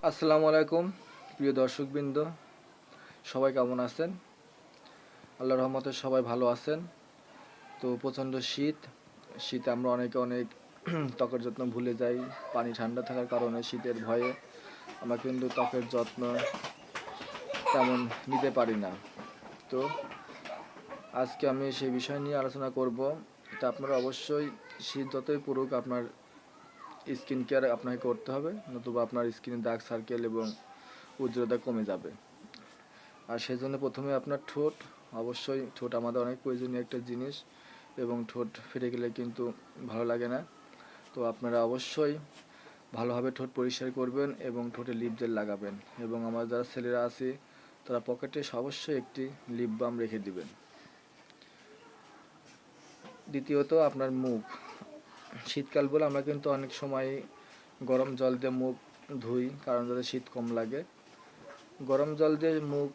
আসসালামু আলাইকুম প্রিয় দর্শকবৃন্দ, সবাই কেমন আছেন? আল্লাহর রহমতে সবাই ভালো আছেন। তো প্রচণ্ড শীতে আমরা অনেক ত্বকের যত্ন ভুলে যাই। পানি ঠান্ডা থাকার কারণে শীতের ভয়ে আমরা কিন্তু ত্বকের যত্ন তেমন নিতে পারি না। তো আজকে আমি সেই বিষয় নিয়ে আলোচনা করব। তো আপনারা অবশ্যই শীত যতই পড়ুক আপনার স্কিন কেয়ার আপনাকে করতে হবে, নতুবা আপনার স্কিনে দাগ সার্কেল এবং উজ্জ্বলতা কমে যাবে। আর সেজন্য প্রথমে আপনার অবশ্যই ঠোঁট আমাদের অনেক প্রয়োজনীয় একটা জিনিস, এবং ঠোঁট ফেটে গেলে কিন্তু ভালো লাগে না। তো আপনারা অবশ্যই ভালোভাবে ঠোঁট পরিষ্কার করবেন এবং ঠোঁটে লিপ জেল লাগাবেন, এবং আমার যারা ছেলেরা আছে তারা পকেটে অবশ্যই একটি লিপ বাম রেখে দিবেন। দ্বিতীয়ত আপনার মুখ, শীতকাল বলে আমরা কিন্তু অনেক সময় গরম জল দিয়ে মুখ ধুই, কারণ যাতে শীত কম লাগে। গরম জল দিয়ে মুখ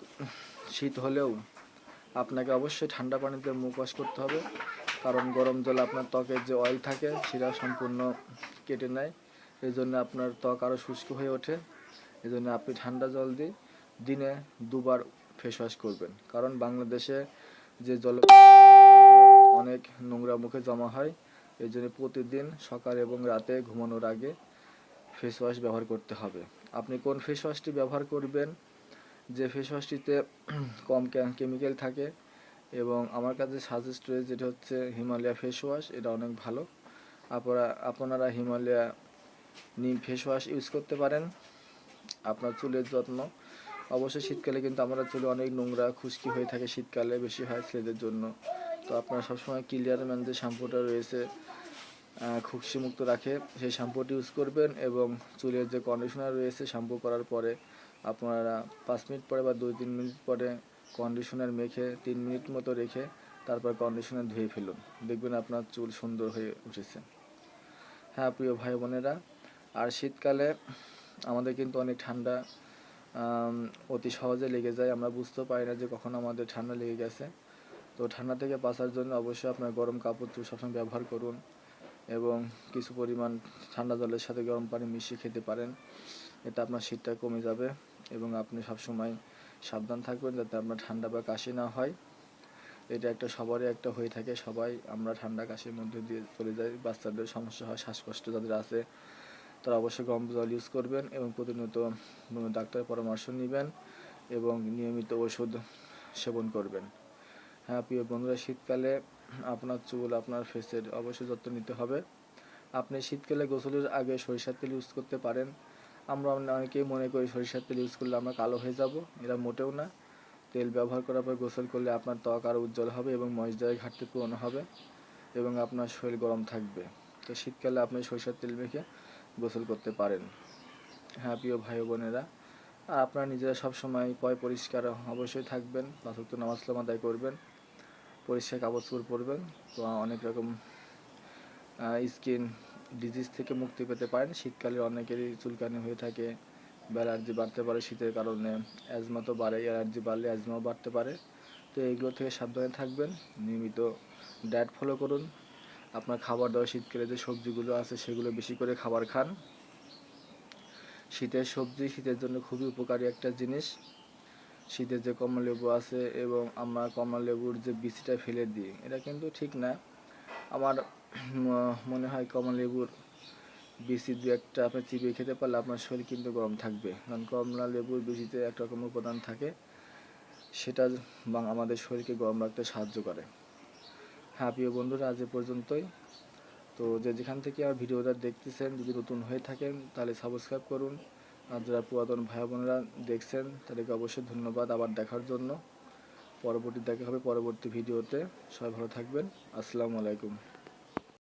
শীত হলেও আপনাকে অবশ্যই ঠান্ডা পানিতে মুখ ওয়াশ করতে হবে, কারণ গরম জল আপনার ত্বকের যে অয়েল থাকে সেটা সম্পূর্ণ কেটে নেয়। এই জন্য আপনার ত্বক আরও শুষ্ক হয়ে ওঠে। এই জন্য আপনি ঠান্ডা জল দিয়ে দিনে 2বার ফেস ওয়াশ করবেন, কারণ বাংলাদেশে যে জল অনেক নোংরা মুখে জমা হয়। এই জন্য প্রতিদিন সকাল এবং রাতে ঘুমানোর আগে ফেস ওয়াশ ব্যবহার করতে হবে। আপনি কোন ফেস ওয়াশটি ব্যবহার করবেন, যে ফেস ওয়াশটিতে কম কেমিক্যাল থাকে, এবং আমার কাছে সাজেস্ট রয়েছে যেটা হচ্ছে হিমালয়া ফেস ওয়াশ। এটা অনেক ভালো। আপনারা হিমালয়া নিম ফেস ওয়াশ ইউজ করতে পারেন। আপনার চুলের যত্ন অবশ্যই শীতকালে কিন্তু আমরা চুলে অনেক নোংরা খুশকি হয়ে থাকে, শীতকালে বেশি হয় ছেলেদের জন্য। তো আপনারা সবসময় ক্লিয়ারম্যান যে শ্যাম্পুটা রয়েছে খুশকি মুক্ত রাখে সেই শ্যাম্পুটি ইউজ করবেন, এবং চুলের যে কন্ডিশনার রয়েছে শ্যাম্পু করার পরে আপনারা 5 মিনিট পরে বা 2-3 মিনিট পরে কন্ডিশনার মেখে 3 মিনিট মতো রেখে তারপর কন্ডিশনার ধুয়ে ফেলুন, দেখবেন আপনার চুল সুন্দর হয়ে উঠেছে। হ্যাঁ প্রিয় ভাই বোনেরা, আর শীতকালে আমাদের কিন্তু অনেক ঠান্ডা অতি সহজে লেগে যায়, আমরা বুঝতেও পারি না যে কখন আমাদের ঠান্ডা লেগে গেছে। তো ঠান্ডা থেকে বাঁচার জন্য অবশ্যই আপনার গরম কাপড় সবসময় ব্যবহার করুন, এবং কিছু পরিমাণ ঠান্ডা জলের সাথে গরম পানি মিশিয়ে খেতে পারেন। এতে আপনার শীতটা কমে যাবে, এবং আপনি সবসময় সাবধান থাকবেন যাতে আপনার ঠান্ডা বা কাশি না হয়। এটা সবারই হয়ে থাকে, সবাই আমরা ঠান্ডা কাশির মধ্যে দিয়ে চলে যাই। বাচ্চাদের সমস্যা হয়, শ্বাসকষ্ট যাদের আছে তারা অবশ্যই গরম জল ইউজ করবেন, এবং প্রতিনিয়ত ডাক্তারের পরামর্শ নেবেন এবং নিয়মিত ওষুধ সেবন করবেন। হ্যাঁ প্রিয় বন্ধুরা, শীতকালে আপনার চুল আপনার ফেসের অবশ্যই যত্ন নিতে হবে। আপনি শীতকালে গোসলের আগে সরিষার তেল ইউজ করতে পারেন। আমরা অনেকেই মনে করি সরিষার তেল ইউজ করলে আমরা কালো হয়ে যাব, এরা মোটেও না। তেল ব্যবহার করার পর গোসল করলে আপনার ত্বক আরও উজ্জ্বল হবে, এবং ময়েশ্চারের ঘাটতি পূরণ হবে, এবং আপনার শরীর গরম থাকবে। তো শীতকালে আপনি সরিষার তেল মেখে গোসল করতে পারেন। হ্যাঁ প্রিয় ভাই বোনেরা, আর আপনারা নিজেরা সবসময় পরিষ্কার অবশ্যই থাকবেন, 5 ওয়াক্ত নামাজ আদায় করবেন, পরিষ্কার কাপড় চোপড় পরবেন। তো অনেক রকম স্কিন ডিজিজ থেকে মুক্তি পেতে পারেন। শীতকালে অনেকেরই চুলকানি হয়ে থাকে, অ্যালার্জি বাড়তে পারে শীতের কারণে, অ্যাজমা তো বাড়েই, অ্যালার্জি বাড়লে অ্যাজমাও বাড়তে পারে। তো এইগুলো থেকে সাবধানে থাকবেন, নিয়মিত ডায়েট ফলো করুন। আপনার খাবার দাবার শীতকালে যে সবজিগুলো আছে সেগুলো বেশি করে খাবার খান। শীতের সবজি শীতের জন্য খুবই উপকারী একটা জিনিস। শীতের যে কমলা লেবু আছে, এবং আমরা কমলা লেবুর যে বিচিটা ফেলে দিই, এটা কিন্তু ঠিক না। আমার মনে হয় কমলা লেবুর বিচি 2-1টা আপনি চিবিয়ে খেতে পারলে আপনার শরীর কিন্তু গরম থাকবে, কারণ কমলা লেবুর বিচিতে একরকম উপাদান থাকে, সেটা আমাদের শরীরকে গরম রাখতে সাহায্য করে। হ্যাঁ প্রিয় বন্ধুরা, আজ এ পর্যন্তই। তো যেখান থেকে আমার ভিডিওটা দেখতেছেন, যদি নতুন হয়ে থাকেন তাহলে সাবস্ক্রাইব করুন, আর যারা পুরাতন ভাই বোনেরা দেখছেন তাদেরকে অবশ্যই ধন্যবাদ আবার দেখার জন্য। দেখা হবে পরবর্তী ভিডিওতে। সবাই ভালো থাকবেন। আসসালামু আলাইকুম।